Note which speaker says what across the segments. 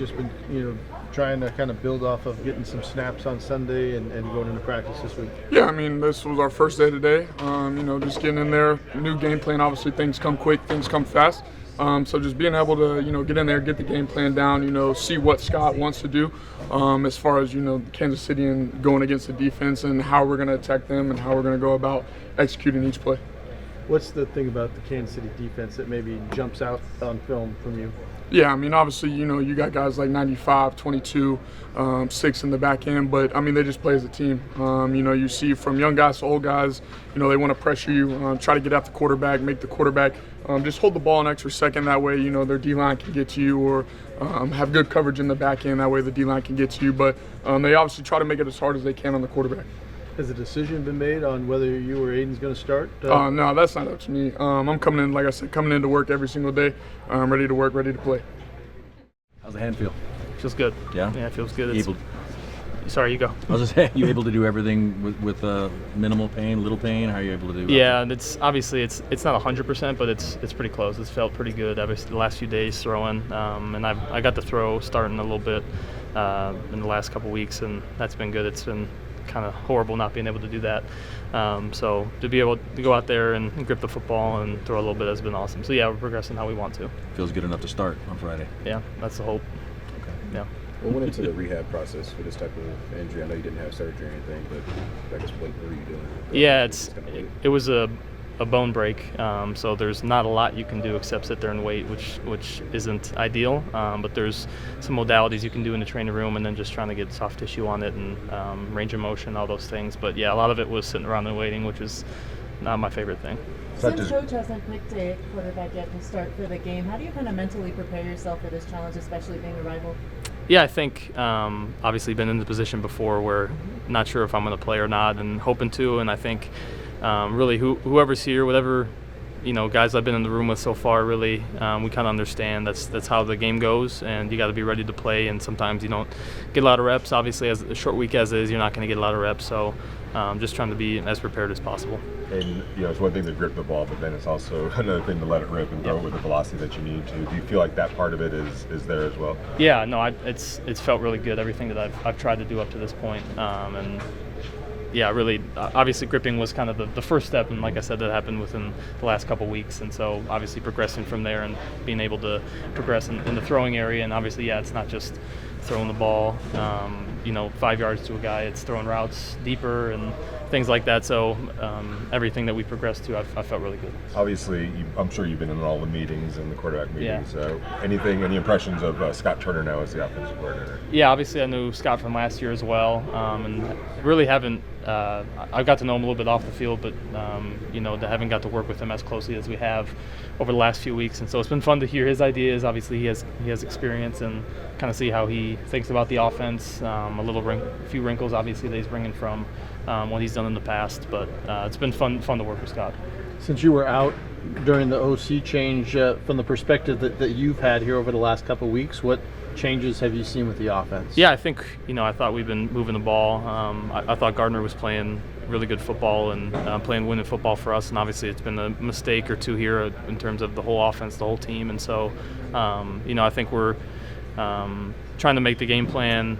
Speaker 1: just been, trying to kind of build off of getting some snaps on Sunday and going into practice this week?
Speaker 2: Yeah, I mean, this was our first day today. Just getting in there, new game plan. Obviously, things come quick, things come fast. So just being able to, get in there, get the game plan down, see what Scott wants to do as far as, Kansas City and going against the defense and how we're going to attack them and how we're going to go about executing each play.
Speaker 1: What's the thing about the Kansas City defense that maybe jumps out on film from you?
Speaker 2: Yeah, I mean, obviously, you got guys like 95, 22, 6 in the back end, but, I mean, they just play as a team. You see from young guys to old guys, they want to pressure you, try to get at the quarterback, make the quarterback just hold the ball an extra second. That way, their D-line can get to you or have good coverage in the back end. That way the D-line can get to you. But they obviously try to make it as hard as they can on the quarterback.
Speaker 1: Has a decision been made on whether you or Aidan's going to start?
Speaker 2: No, that's not up to me. I'm coming in, like I said, coming into work every single day. Ready to work, ready to play.
Speaker 3: How's the hand feel?
Speaker 4: Feels good.
Speaker 3: Yeah?
Speaker 4: Yeah, it feels good. Sorry, you go.
Speaker 3: I was just saying, you able to do everything with minimal pain, little pain? How are you able to do?
Speaker 4: Yeah, it's obviously it's not 100%, but it's pretty close. It's felt pretty good. Obviously, the last few days throwing, and I got the throw starting a little bit in the last couple weeks, and that's been good. It's been kind of horrible not being able to do that. So to be able to go out there and grip the football and throw a little bit has been awesome. So yeah, we're progressing how we want to.
Speaker 3: Feels good enough to start on Friday.
Speaker 4: Yeah, that's the hope.
Speaker 3: Okay.
Speaker 4: Yeah.
Speaker 5: What went into the rehab process for this type of injury? I know you didn't have surgery or anything, but I guess what were you doing?
Speaker 4: Yeah, it was a bone break, so there's not a lot you can do except sit there and wait, which isn't ideal. But there's some modalities you can do in the training room, and then just trying to get soft tissue on it and range of motion, all those things. But yeah, a lot of it was sitting around and waiting, which is not my favorite thing.
Speaker 6: Since Coach hasn't picked a quarterback yet to start for the game, how do you kind of mentally prepare yourself for this challenge, especially being a rival?
Speaker 4: Yeah, I think obviously been in the position before where not sure if I'm going to play or not, and hoping to. And I think really whoever's here, whatever guys I've been in the room with so far, really we kind of understand that's how the game goes, and you got to be ready to play. And sometimes you don't get a lot of reps. Obviously, as a short week as is, you're not going to get a lot of reps. So just trying to be as prepared as possible.
Speaker 7: And it's one thing to grip the ball, but then it's also another thing to let it rip and throw it with the velocity that you need to. Do you feel like that part of it is there as well?
Speaker 4: Yeah, no, it's felt really good. Everything that I've tried to do up to this point, and yeah, really, obviously gripping was kind of the first step, and like I said, that happened within the last couple weeks, and so obviously progressing from there and being able to progress in the throwing area, and obviously, yeah, it's not just throwing the ball, 5 yards to a guy, it's throwing routes deeper and things like that. So everything that we progressed to, I felt really good.
Speaker 7: Obviously, I'm sure you've been in all the meetings and the quarterback meetings.
Speaker 4: Yeah.
Speaker 7: Any impressions of Scott Turner now as the offensive coordinator?
Speaker 4: Yeah, obviously I knew Scott from last year as well, and really haven't. I got to know him a little bit off the field, but haven't got to work with him as closely as we have over the last few weeks, and so it's been fun to hear his ideas. Obviously, he has experience, and kind of see how he thinks about the offense. A few wrinkles, obviously, that he's bringing from what he's done in the past, but it's been fun to work with Scott.
Speaker 1: Since you were out during the OC change, from the perspective that you've had here over the last couple of weeks, what changes have you seen with the offense?
Speaker 4: Yeah, I think I thought we've been moving the ball. I thought Gardner was playing really good football and playing winning football for us, and obviously it's been a mistake or two here in terms of the whole offense, the whole team, and so I think we're trying to make the game plan,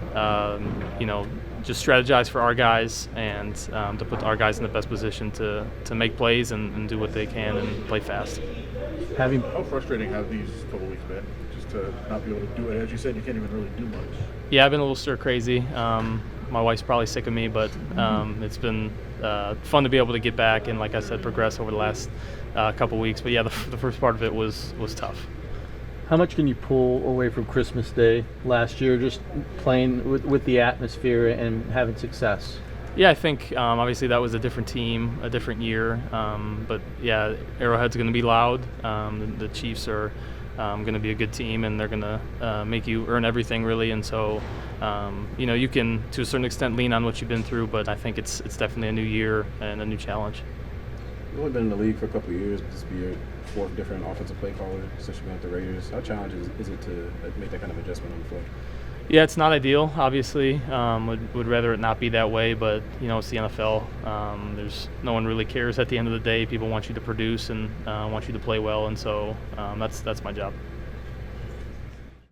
Speaker 4: just strategize for our guys and to put our guys in the best position to make plays and do what they can and play fast.
Speaker 5: How frustrating have these couple weeks been? Just to not be able to do it. As you said, you can't even really do much.
Speaker 4: Yeah, I've been a little stir crazy. My wife's probably sick of me, but it's been fun to be able to get back and, like I said, progress over the last couple weeks. But yeah, the first part of it was tough.
Speaker 1: How much can you pull away from Christmas Day last year, just playing with the atmosphere and having success?
Speaker 4: Yeah, I think obviously that was a different team, a different year. But yeah, Arrowhead's going to be loud. The Chiefs are going to be a good team, and they're going to make you earn everything, really. And so, you can, to a certain extent, lean on what you've been through. But I think it's definitely a new year and a new challenge.
Speaker 5: You've only been in the league for a couple of years. This will be your fourth different offensive play caller since you've been with the Raiders. How challenging is it to make that kind of adjustment on the fly?
Speaker 4: Yeah, it's not ideal, obviously. Would rather it not be that way, but, it's the NFL. There's no one really cares at the end of the day. People want you to produce and want you to play well, and so that's my job.